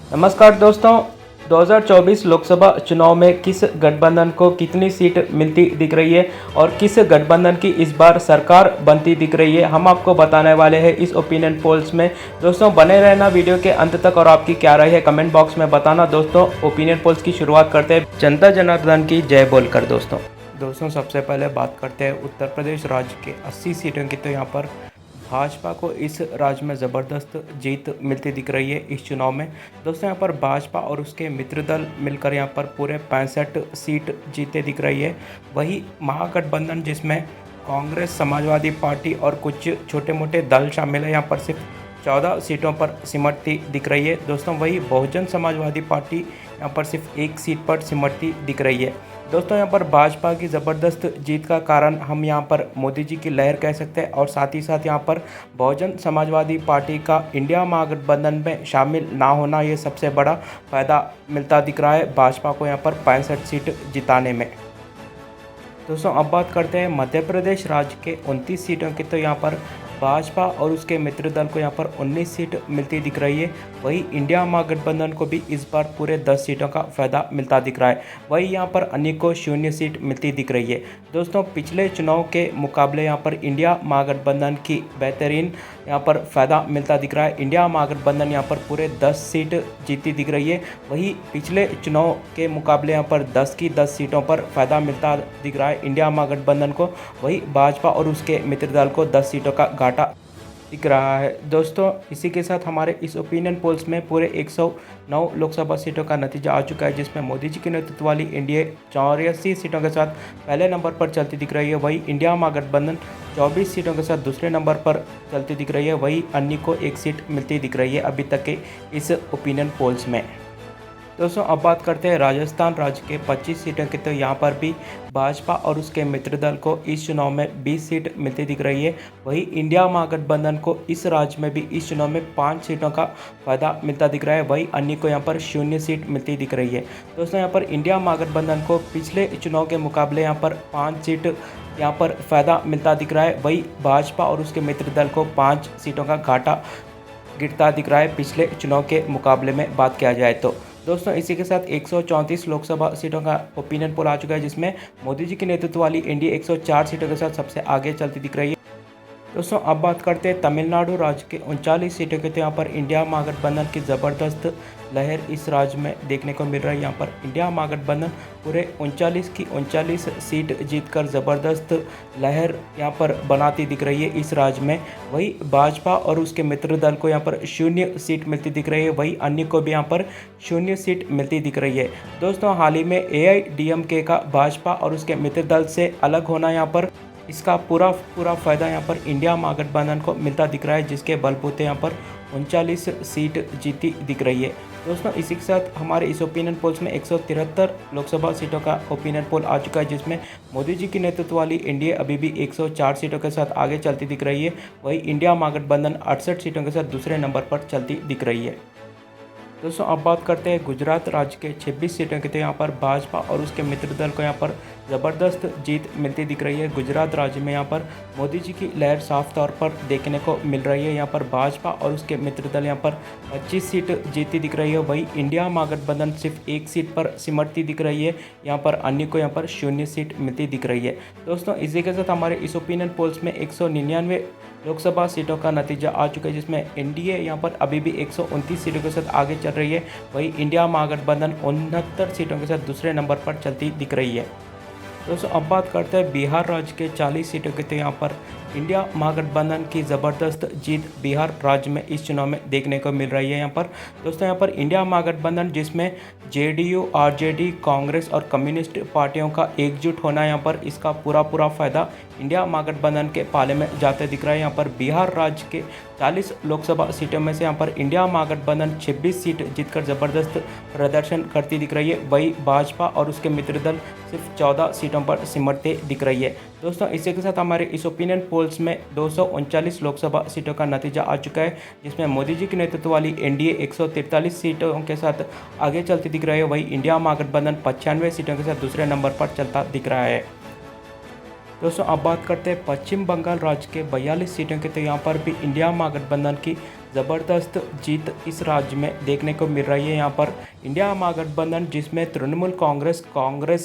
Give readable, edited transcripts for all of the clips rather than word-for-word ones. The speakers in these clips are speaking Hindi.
नमस्कार दोस्तों। 2024 लोकसभा चुनाव में किस गठबंधन को कितनी सीट मिलती दिख रही है और किस गठबंधन की इस बार सरकार बनती दिख रही है, हम आपको बताने वाले हैं इस ओपिनियन पोल्स में। दोस्तों बने रहना वीडियो के अंत तक और आपकी क्या राय है कमेंट बॉक्स में बताना। दोस्तों ओपिनियन पोल्स की शुरुआत करते हैं जनता जनार्दन की जय बोलकर। दोस्तों सबसे पहले बात करते हैं उत्तर प्रदेश राज्य के 80 सीटों की। तो यहाँ पर भाजपा को इस राज्य में ज़बरदस्त जीत मिलती दिख रही है इस चुनाव में। दोस्तों यहाँ पर भाजपा और उसके मित्र दल मिलकर यहाँ पर पूरे 65 सीट जीते दिख रही है। वही महागठबंधन जिसमें कांग्रेस, समाजवादी पार्टी और कुछ छोटे मोटे दल शामिल है, यहाँ पर सिर्फ 14 सीटों पर सिमटती दिख रही है। दोस्तों वही बहुजन समाजवादी पार्टी यहाँ पर सिर्फ 1 सीट पर सिमटती दिख रही है। दोस्तों यहाँ पर भाजपा की ज़बरदस्त जीत का कारण हम यहाँ पर मोदी जी की लहर कह सकते हैं और साथ ही साथ यहाँ पर बहुजन समाजवादी पार्टी का इंडिया महागठबंधन में शामिल ना होना, ये सबसे बड़ा फ़ायदा मिलता दिख रहा है भाजपा को यहाँ पर 65 सीट जिताने में। दोस्तों अब बात करते हैं मध्य प्रदेश राज्य के 29 सीटों की। तो यहाँ पर भाजपा और उसके मित्र दल को यहाँ पर 19 सीट मिलती दिख रही है। वही इंडिया महागठबंधन को भी इस बार पूरे 10 सीटों का फायदा मिलता दिख रहा है। वही यहाँ पर अन्य को 0 सीट मिलती दिख रही है। दोस्तों पिछले चुनाव के मुकाबले यहाँ पर इंडिया महागठबंधन की बेहतरीन यहाँ पर फ़ायदा मिलता दिख रहा है। इंडिया महागठबंधन यहाँ पर पूरे 10 सीट जीती दिख रही है। वही पिछले चुनाव के मुकाबले यहाँ पर 10 की 10 सीटों पर फ़ायदा मिलता दिख रहा है इंडिया महागठबंधन को। वही भाजपा और उसके मित्र दल को 10 सीटों का घाटा दिख रहा है। दोस्तों इसी के साथ हमारे इस ओपिनियन पोल्स में पूरे 109 लोकसभा सीटों का नतीजा आ चुका है, जिसमें मोदी जी के नेतृत्व वाली एनडीए 84 सीटों के साथ पहले नंबर पर चलती दिख रही है। वही इंडिया महागठबंधन 24 सीटों के साथ दूसरे नंबर पर चलती दिख रही है। वही अन्य को 1 सीट मिलती दिख रही है अभी तक के इस ओपिनियन पोल्स में। दोस्तों अब बात करते हैं राजस्थान राज्य के 25 सीटों की। तो यहाँ पर भी भाजपा और उसके मित्र दल को इस चुनाव में 20 सीट मिलती दिख रही है। वही इंडिया महागठबंधन को इस राज्य में भी इस चुनाव में 5 सीटों का फायदा मिलता दिख रहा है। वही अन्य को यहाँ पर 0 सीट मिलती दिख रही है। दोस्तों यहाँ पर इंडिया महागठबंधन को पिछले चुनाव के मुकाबले यहाँ पर 5 सीट यहाँ पर फ़ायदा मिलता दिख रहा है। वही भाजपा और उसके मित्र दल को 5 सीटों का घाटा गिरता दिख रहा है पिछले चुनाव के मुकाबले में बात किया जाए तो। दोस्तों इसी के साथ 134 लोकसभा सीटों का ओपिनियन पोल आ चुका है, जिसमें मोदी जी के नेतृत्व वाली एनडीए 104 सीटों के साथ सबसे आगे चलती दिख रही है। दोस्तों अब बात करते हैं तमिलनाडु राज्य के 39 सीटों के। तो यहाँ पर इंडिया महागठबंधन की ज़बरदस्त लहर इस राज्य में देखने को मिल रही है। यहाँ पर इंडिया महागठबंधन पूरे 39 की 39 सीट जीतकर ज़बरदस्त लहर यहाँ पर बनाती दिख रही है इस राज्य में। वही भाजपा और उसके मित्र दल को यहाँ पर 0 सीट मिलती दिख रही है। वही अन्य को भी यहाँ पर 0 सीट मिलती दिख रही है। दोस्तों हाल ही में AIADMK का भाजपा और उसके मित्र दल से अलग होना, यहाँ पर इसका पूरा फ़ायदा यहाँ पर इंडिया महागठबंधन को मिलता दिख रहा है, जिसके बलबूते यहाँ पर 39 सीट जीती दिख रही है। दोस्तों इसी के साथ हमारे इस ओपिनियन पोल्स में 173 लोकसभा सीटों का ओपिनियन पोल आ चुका है, जिसमें मोदी जी की नेतृत्व वाली एनडीए अभी भी 104 सीटों के साथ आगे चलती दिख रही है। वही इंडिया महागठबंधन 68 सीटों के साथ दूसरे नंबर पर चलती दिख रही है। दोस्तों अब बात करते हैं गुजरात राज्य के 26 सीटों की। तो यहाँ पर भाजपा और उसके मित्र दल को यहाँ पर ज़बरदस्त जीत मिलती दिख रही है। गुजरात राज्य में यहाँ पर मोदी जी की लहर साफ तौर पर देखने को मिल रही है। यहाँ पर भाजपा और उसके मित्र दल यहाँ पर 25 सीट जीती दिख रही है। वही इंडिया महागठबंधन सिर्फ 1 सीट पर सिमटती दिख रही है। यहाँ पर अन्य को यहाँ पर 0 सीट मिलती दिख रही है। दोस्तों इसी के साथ हमारे इस ओपिनियन पोल्स में 199 लोकसभा सीटों का नतीजा आ चुका है, जिसमें एनडीए यहाँ पर अभी भी 129 सीटों के साथ आगे चल रही है। वही इंडिया महागठबंधन 69 सीटों के साथ दूसरे नंबर पर चलती दिख रही है। दोस्तों अब बात करते हैं बिहार राज्य के 40 सीटों की। तो यहाँ पर इंडिया महागठबंधन की ज़बरदस्त जीत बिहार राज्य में इस चुनाव में देखने को मिल रही है। यहाँ पर दोस्तों यहाँ पर इंडिया महागठबंधन जिसमें जेडीयू, आरजेडी, कांग्रेस और कम्युनिस्ट पार्टियों का एकजुट होना, यहाँ पर इसका पूरा फ़ायदा इंडिया महागठबंधन के पाले में जाते दिख रहा है। यहाँ पर बिहार राज्य के 40 लोकसभा सीटों में से यहाँ पर इंडिया महागठबंधन 26 सीट जीतकर ज़बरदस्त प्रदर्शन करती दिख रही है। वही भाजपा और उसके मित्र दल सिर्फ 14 सीटों पर सिमटते दिख रही है। दोस्तों इसी के साथ हमारे इस ओपिनियन पोल्स में 239 लोकसभा सीटों का नतीजा आ चुका है, जिसमें मोदी जी के नेतृत्व वाली एनडीए 143 सीटों के साथ आगे चलती दिख रही है। वही इंडिया महागठबंधन 95 सीटों के साथ दूसरे नंबर पर चलता दिख रहा है। दोस्तों अब बात करते हैं पश्चिम बंगाल राज्य के 42 सीटों की, तो यहाँ पर भी इंडिया महागठबंधन की ज़बरदस्त जीत इस राज्य में देखने को मिल रही है। यहाँ पर इंडिया महागठबंधन जिसमें तृणमूल कांग्रेस,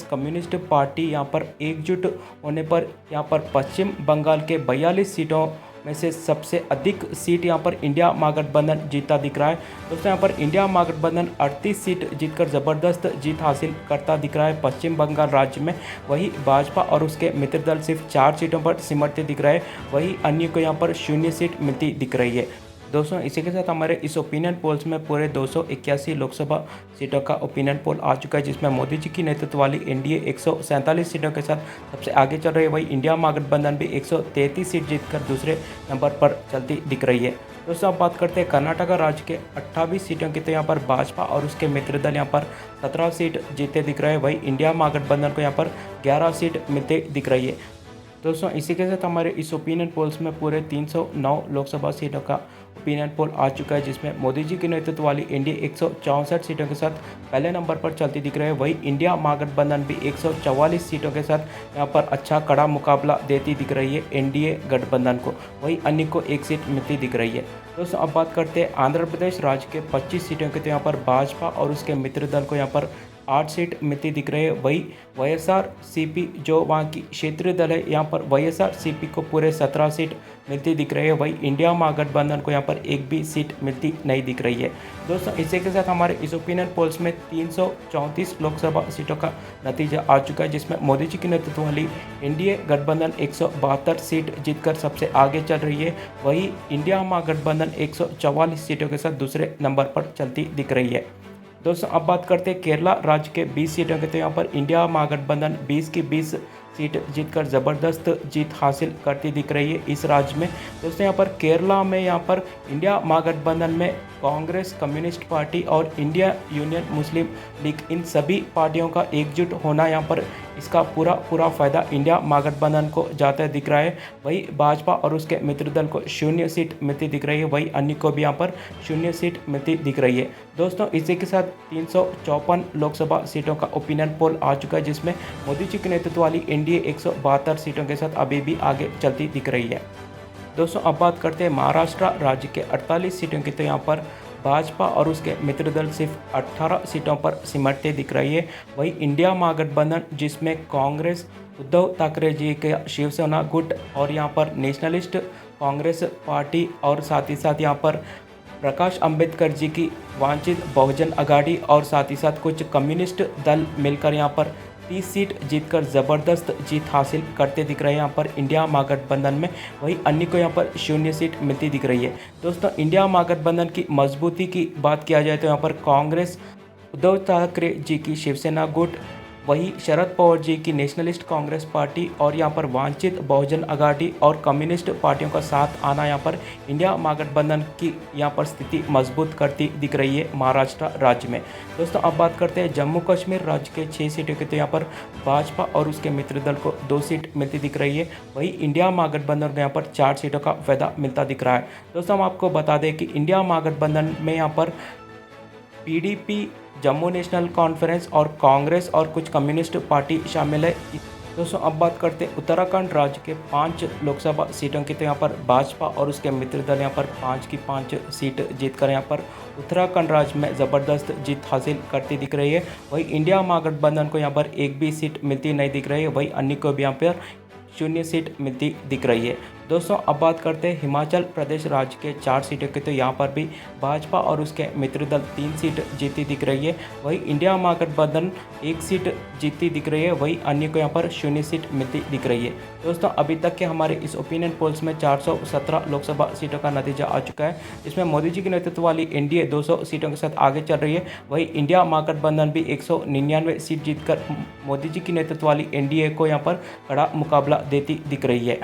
कम्युनिस्ट पार्टी यहाँ पर एकजुट होने पर यहाँ पर पश्चिम बंगाल के 42 सीटों में से सबसे अधिक सीट यहाँ पर इंडिया महागठबंधन जीता दिख रहा है। दोस्तों यहाँ पर इंडिया महागठबंधन 38 सीट जीतकर ज़बरदस्त जीत हासिल करता दिख रहा है पश्चिम बंगाल राज्य में। वही भाजपा और उसके मित्र दल सिर्फ 4 सीटों पर सिमटते दिख रहे हैं, वही अन्य को यहाँ पर 0 सीट मिलती दिख रही है। दोस्तों इसी के साथ हमारे इस ओपिनियन पोल्स में पूरे 281 लोकसभा सीटों का ओपिनियन पोल आ चुका है, जिसमें मोदी जी की नेतृत्व वाली एनडीए 147 सीटों के साथ सबसे आगे चल रही है। वही इंडिया महागठबंधन भी 133 सीट जीतकर दूसरे नंबर पर चलती दिख रही है। दोस्तों अब बात करते हैं कर्नाटका राज्य के 28 सीटों की, तो यहाँ पर भाजपा और उसके मित्र दल यहाँ पर 17 सीट जीते दिख रहे हैं। वही इंडिया महागठबंधन को यहाँ पर 11 सीट मिलते दिख रही है। दोस्तों इसी के साथ हमारे इस ओपिनियन पोल्स में पूरे 309 लोकसभा सीटों का ओपिनियन पोल आ चुका है, जिसमें मोदी जी की नेतृत्व वाली एनडीए 164 सीटों के साथ पहले नंबर पर चलती दिख रही है। वही इंडिया महागठबंधन भी 144 सीटों के साथ यहाँ पर अच्छा कड़ा मुकाबला देती दिख रही है एनडीए गठबंधन को, वही अन्य को 1 सीट मिलती दिख रही है। दोस्तों अब बात करते हैं आंध्र प्रदेश राज्य के 25 सीटों के, तो यहाँ पर भाजपा और उसके मित्र दल को यहाँ पर 8 सीट मिलती दिख रही है। वही वाईएसआरसीपी जो वहाँ की क्षेत्रीय दल है, यहाँ पर वाईएसआरसीपी को पूरे 17 सीट मिलती दिख रही है। वही इंडिया महागठबंधन को यहाँ पर एक भी सीट मिलती नहीं दिख रही है। दोस्तों इसी के साथ हमारे इस ओपिनियन पोल्स में 334 लोकसभा सीटों का नतीजा आ चुका है, जिसमें मोदी जी की नेतृत्व वाली एनडीए गठबंधन 172 सीट जीतकर सबसे आगे चल रही है। वही इंडिया महागठबंधन 144 सीटों के साथ दूसरे नंबर पर चलती दिख रही है। दोस्तों अब बात करते हैं केरला राज्य के 20 सीटों के, तो यहाँ पर इंडिया महागठबंधन 20 की 20 सीट जीतकर ज़बरदस्त जीत हासिल करती दिख रही है इस राज्य में। दोस्तों यहाँ पर केरला में यहाँ पर इंडिया महागठबंधन में कांग्रेस, कम्युनिस्ट पार्टी और इंडिया यूनियन मुस्लिम लीग, इन सभी पार्टियों का एकजुट होना यहाँ पर इसका पूरा फ़ायदा इंडिया महागठबंधन को जाता दिख रहा है। वही भाजपा और उसके मित्र दल को 0 सीट मिलती दिख रही है, वही अन्य को भी यहाँ पर 0 सीट मिलती दिख रही है। दोस्तों इसी के साथ 354 लोकसभा सीटों का ओपिनियन पोल आ चुका है, जिसमें मोदी जी के नेतृत्व वाली एनडीए 172 सीटों के साथ अभी भी आगे चलती दिख रही है। दोस्तों अब बात करते हैं महाराष्ट्र राज्य के 48 सीटों की, तो यहाँ पर भाजपा और उसके मित्र दल सिर्फ 18 सीटों पर सिमटते दिख रही है। वही इंडिया महागठबंधन जिसमें कांग्रेस, उद्धव ठाकरे जी के शिवसेना गुट और यहाँ पर नेशनलिस्ट कांग्रेस पार्टी और साथ ही साथ यहाँ पर प्रकाश अंबेडकर जी की वांछित बहुजन अघाड़ी और साथ ही साथ कुछ कम्युनिस्ट दल मिलकर यहाँ पर 30 सीट जीतकर ज़बरदस्त जीत हासिल करते दिख रहे हैं यहाँ पर इंडिया महागठबंधन में। वही अन्य को यहाँ पर 0 सीट मिलती दिख रही है। दोस्तों इंडिया महागठबंधन की मजबूती की बात किया जाए तो यहाँ पर कांग्रेस, उद्धव ठाकरे जी की शिवसेना गुट, वही शरद पवार जी की नेशनलिस्ट कांग्रेस पार्टी और यहाँ पर वांछित बहुजन अघाड़ी और कम्युनिस्ट पार्टियों का साथ आना यहाँ पर इंडिया महागठबंधन की यहाँ पर स्थिति मजबूत करती दिख रही है महाराष्ट्र राज्य में। दोस्तों अब बात करते हैं जम्मू कश्मीर राज्य के 6 सीटों की, तो यहाँ पर भाजपा और उसके मित्र दल को 2 सीट मिलती दिख रही है। वही इंडिया महागठबंधन को यहाँ पर 4 सीटों का फायदा मिलता दिख रहा है। दोस्तों हम आपको बता दें कि इंडिया महागठबंधन में यहाँ पर पीडीपी, जम्मू नेशनल कॉन्फ्रेंस और कांग्रेस और कुछ कम्युनिस्ट पार्टी शामिल है। दोस्तों अब बात करते हैं उत्तराखंड राज्य के 5 लोकसभा सीटों की, तो यहाँ पर भाजपा और उसके मित्र दल यहाँ पर 5 की 5 सीट जीतकर यहाँ पर उत्तराखंड राज्य में ज़बरदस्त जीत हासिल करती दिख रही है। वही इंडिया महागठबंधन को यहाँ पर एक भी सीट मिलती नहीं दिख रही है, वही अन्य को भी यहाँ पर 0 सीट मिलती दिख रही है। दोस्तों अब बात करते हैं हिमाचल प्रदेश राज्य के 4 सीटों की, तो यहाँ पर भी भाजपा और उसके मित्र दल 3 सीट जीती दिख रही है। वही इंडिया महागठबंधन 1 सीट जीती दिख रही है, वही अन्य को यहाँ पर 0 सीट मिलती दिख रही है। दोस्तों अभी तक के हमारे इस ओपिनियन पोल्स में 417 लोकसभा सीटों का नतीजा आ चुका है, जिसमें मोदी जी के नेतृत्व वाली एनडीए 200 सीटों के साथ आगे चल रही है। वही इंडिया महागठबंधन भी 199 सीट जीतकर मोदी जी की नेतृत्व वाली एनडीए को यहाँ पर कड़ा मुकाबला देती दिख रही है।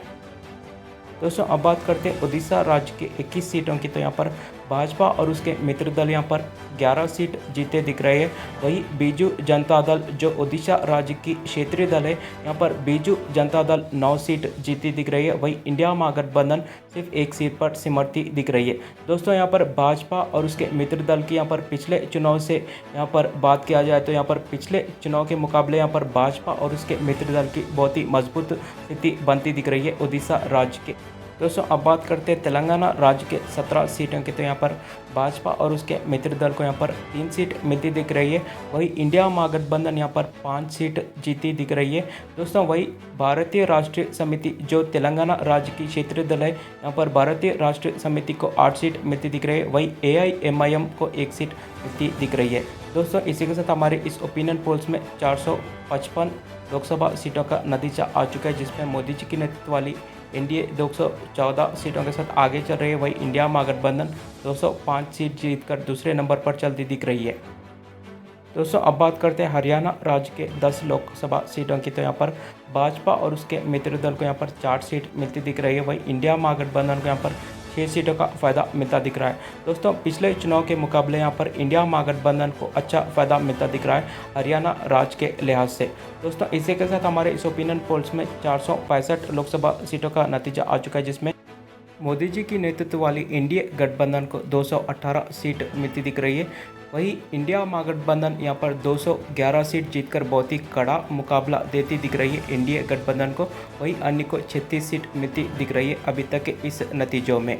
दोस्तों अब बात करते हैं उड़ीसा राज्य के 21 सीटों की, तो यहाँ पर भाजपा और उसके मित्र दल यहाँ पर 11 सीट जीते दिख रहे हैं। वहीं बीजू जनता दल जो ओडिशा राज्य की क्षेत्रीय दल है, यहाँ पर बीजू जनता दल 9 सीट जीती दिख रही है। वहीं इंडिया महागठबंधन सिर्फ 1 सीट पर सिमरती दिख रही है। दोस्तों यहाँ पर भाजपा और उसके मित्र दल की यहाँ पर पिछले चुनाव से यहाँ पर बात किया जाए तो यहाँ पर पिछले चुनाव के मुकाबले यहाँ पर भाजपा और उसके मित्र दल की बहुत ही मजबूत स्थिति बनती दिख रही है ओडिशा राज्य के। दोस्तों अब बात करते हैं तेलंगाना राज्य के 17 सीटों की, तो यहाँ पर भाजपा और उसके मित्र दल को यहाँ पर 3 सीट मिलती दिख रही है। वही इंडिया महागठबंधन यहाँ पर 5 सीट जीती दिख रही है। दोस्तों वही भारतीय राष्ट्रीय समिति जो तेलंगाना राज्य की क्षेत्रीय दल है, यहाँ पर भारतीय राष्ट्रीय समिति को 8 सीट मिलती दिख रही है। वही AIMIM को 1 सीट मिलती दिख रही है। दोस्तों इसी के साथ हमारे इस ओपिनियन पोल्स में 455 लोकसभा सीटों का नतीजा आ चुका है, जिसमें मोदी जी की नेतृत्व वाली एनडीए 214 सीटों के साथ आगे चल रही है। वही इंडिया महागठबंधन 205 सीट जीतकर दूसरे नंबर पर चलती दिख रही है। दोस्तों अब बात करते हैं हरियाणा राज्य के 10 लोकसभा सीटों की, तो यहाँ पर भाजपा और उसके मित्र दल को यहाँ पर 4 सीट मिलती दिख रही है। वही इंडिया महागठबंधन को यहाँ पर 6 सीटों का फ़ायदा मिलता दिख रहा है। दोस्तों पिछले चुनाव के मुकाबले यहाँ पर इंडिया महागठबंधन को अच्छा फ़ायदा मिलता दिख रहा है हरियाणा राज्य के लिहाज से। दोस्तों इसी के साथ हमारे इस ओपिनियन पोल्स में 465 लोकसभा सीटों का नतीजा आ चुका है, जिसमें मोदी जी की नेतृत्व वाली एनडीए गठबंधन को 218 सीट मिलती दिख रही है। वहीं इंडिया महागठबंधन यहाँ पर 211 सीट जीतकर बहुत ही कड़ा मुकाबला देती दिख रही है एनडीए गठबंधन को। वहीं अन्य को 36 सीट मिलती दिख रही है अभी तक के इस नतीजों में।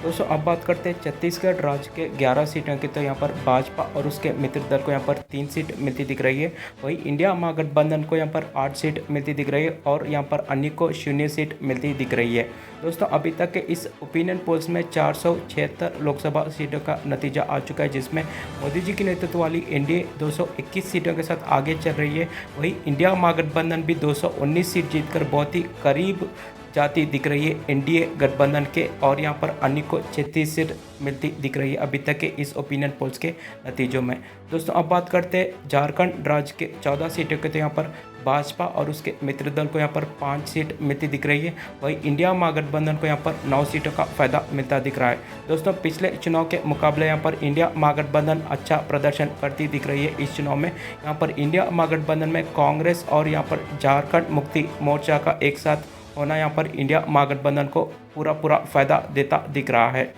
दोस्तों अब बात करते हैं छत्तीसगढ़ राज्य के 11 सीटों की, तो यहाँ पर भाजपा और उसके मित्र दल को यहाँ पर 3 सीट मिलती दिख रही है। वहीं इंडिया महागठबंधन को यहाँ पर 8 सीट मिलती दिख रही है और यहाँ पर अन्य को 0 सीट मिलती दिख रही है। दोस्तों अभी तक के इस ओपिनियन पोल्स में 476 लोकसभा सीटों का नतीजा आ चुका है, जिसमें मोदी जी की नेतृत्व वाली एनडीए 221 सीटों के साथ आगे चल रही है। वहीं इंडिया महागठबंधन भी 219 सीट जीतकर बहुत ही करीब जाती दिख रही है एनडीए गठबंधन के, और यहाँ पर अन्य को 36 सीट मिलती दिख रही है अभी तक के इस ओपिनियन पोल्स के नतीजों में। दोस्तों अब बात करते हैं झारखंड राज्य के 14 सीटों के, तो यहाँ पर भाजपा और उसके मित्र दल को यहाँ पर 5 सीट मिलती दिख रही है। वहीं इंडिया महागठबंधन को यहाँ पर 9 सीटों का फ़ायदा मिलता दिख रहा है। दोस्तों पिछले चुनाव के मुकाबले यहाँ पर इंडिया महागठबंधन अच्छा प्रदर्शन करती दिख रही है इस चुनाव में। यहाँ पर इंडिया महागठबंधन में कांग्रेस और यहाँ पर झारखंड मुक्ति मोर्चा का एक साथ होना यहाँ पर इंडिया महागठबंधन को पूरा फ़ायदा देता दिख रहा है।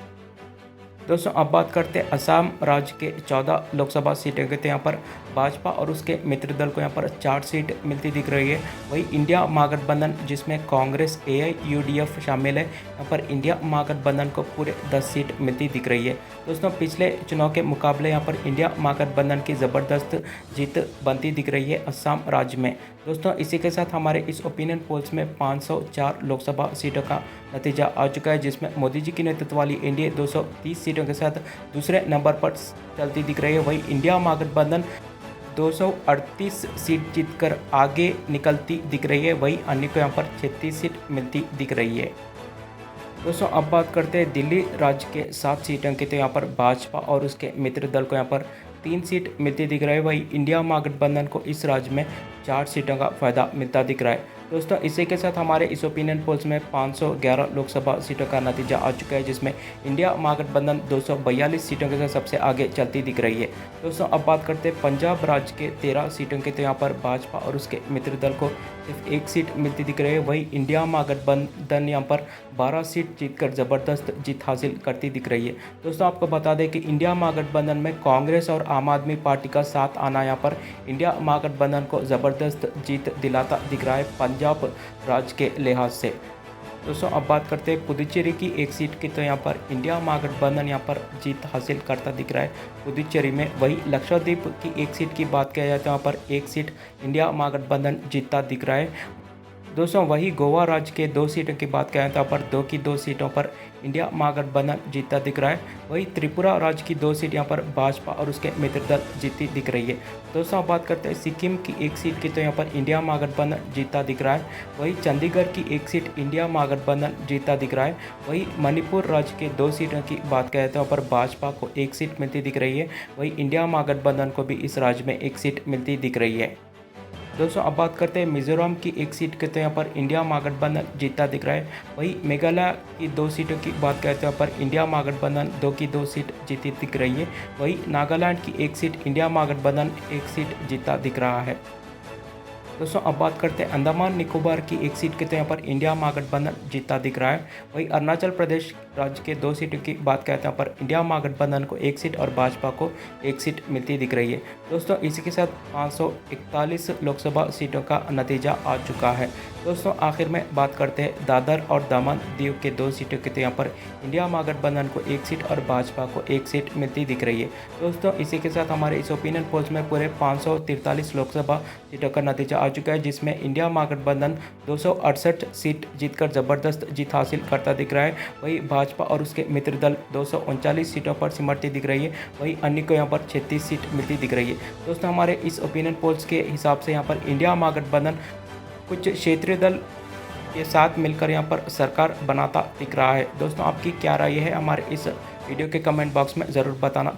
दोस्तों अब बात करते हैं असम राज्य के 14 लोकसभा सीटें के, तो यहाँ पर भाजपा और उसके मित्र दल को यहाँ पर 4 सीट मिलती दिख रही है। वही इंडिया महागठबंधन जिसमें कांग्रेस AIUDF शामिल है, यहाँ पर इंडिया महागठबंधन को पूरे 10 सीट मिलती दिख रही है। दोस्तों पिछले चुनाव के मुकाबले यहाँ पर इंडिया महागठबंधन की ज़बरदस्त जीत बनती दिख रही है असम राज्य में। दोस्तों इसी के साथ हमारे इस ओपिनियन पोल्स में 504 लोकसभा सीटों का नतीजा आ चुका है, जिसमें मोदी जी की नेतृत्व वाली एनडीए 230 सीटों के साथ दूसरे नंबर पर चलती दिख रही है। वही इंडिया महागठबंधन 238 सीट जीतकर आगे निकलती दिख रही है। वही अन्य को यहाँ पर 36 सीट मिलती दिख रही है। दोस्तों अब बात करते हैं दिल्ली राज्य के 7 सीटों की, तो यहाँ पर भाजपा और उसके मित्र दल को यहाँ पर 3 सीट मिलती दिख रही है। वही इंडिया महागठबंधन को इस राज्य में 4 सीटों का फ़ायदा मिलता दिख रहा है। दोस्तों इसी के साथ हमारे इस ओपिनियन पोल्स में 511 लोकसभा सीटों का नतीजा आ चुका है, जिसमें इंडिया महागठबंधन 242 सीटों के साथ सबसे आगे चलती दिख रही है। दोस्तों अब बात करते हैं पंजाब राज्य के 13 सीटों के, तो यहाँ पर भाजपा और उसके मित्र दल को सिर्फ 1 सीट मिलती दिख रही है। वही इंडिया महागठबंधन यहाँ पर 12 सीट जीतकर ज़बरदस्त जीत हासिल करती दिख रही है। दोस्तों आपको बता दें कि इंडिया महागठबंधन में कांग्रेस और आम आदमी पार्टी का साथ आना यहाँ पर इंडिया महागठबंधन को ज़बरदस्त जीत दिलाता दिख रहा है पंजाब राज्य के लिहाज से। दोस्तों अब बात करते हैं पुदुचेरी की 1 सीट की, तो यहाँ पर इंडिया महागठबंधन यहाँ पर जीत हासिल करता दिख रहा है पुदुचेरी में। वही लक्षद्वीप की 1 सीट की बात किया जाए तो यहाँ पर 1 सीट इंडिया महागठबंधन जीतता दिख रहा है। दोस्तों वही गोवा राज्य के 2 सीटों की बात करें तो यहाँ पर 2 की 2 सीटों पर इंडिया महागठबंधन जीतता दिख रहा है। वही त्रिपुरा राज्य की 2 सीट यहाँ पर भाजपा और उसके मित्र दल जीती दिख रही है। दोस्तों बात करते हैं सिक्किम की 1 सीट की, तो यहाँ पर इंडिया महागठबंधन जीतता दिख रहा है। वही चंडीगढ़ की 1 सीट इंडिया महागठबंधन जीतता दिख रहा है। वही मणिपुर राज्य के 2 सीटों की बात करें तो यहाँ पर भाजपा को 1 सीट मिलती दिख रही है। वही इंडिया महागठबंधन को भी इस राज्य में 1 सीट मिलती दिख रही है। दोस्तों अब बात करते हैं मिजोरम की एक सीट के तो यहाँ पर इंडिया महागठबंधन जीतता दिख रहा है। वहीं मेघालय की 2 सीटों की बात करते हैं, यहाँ पर इंडिया महागठबंधन 2 की 2 सीट जीती दिख रही है। वहीं नागालैंड की 1 सीट इंडिया महागठबंधन 1 सीट जीतता दिख रहा है। दोस्तों अब बात करते हैं अंडमान निकोबार की 1 सीट के तो यहाँ पर इंडिया महागठबंधन जीतता दिख रहा है। वहीं अरुणाचल प्रदेश राज्य के 2 सीटों की बात करते हैं, यहाँ पर इंडिया महागठबंधन को 1 सीट और भाजपा को 1 सीट मिलती दिख रही है। दोस्तों इसी के साथ 541 लोकसभा सीटों का नतीजा आ चुका है। दोस्तों आखिर में बात करते हैं दादर और दमन दीव के 2 सीटों के तो यहाँ पर इंडिया महागठबंधन को 1 सीट और भाजपा को 1 सीट मिलती दिख रही है। दोस्तों इसी के साथ हमारे इस ओपिनियन पोल्स में पूरे 543 लोकसभा सीटों का नतीजा आ चुका है, जिसमें इंडिया महागठबंधन 268 सीट जीतकर ज़बरदस्त जीत हासिल करता दिख रहा है। वहीं भाजपा और उसके मित्र दल 239 सीटों पर सिमटती दिख रही है। वहीं अन्य को यहाँ पर 36 सीट मिलती दिख रही है। दोस्तों हमारे इस ओपिनियन पोल्स के हिसाब से यहाँ पर इंडिया महागठबंधन कुछ क्षेत्रीय दल के साथ मिलकर यहाँ पर सरकार बनाता दिख रहा है। दोस्तों आपकी क्या राय है, हमारे इस वीडियो के कमेंट बॉक्स में ज़रूर बताना।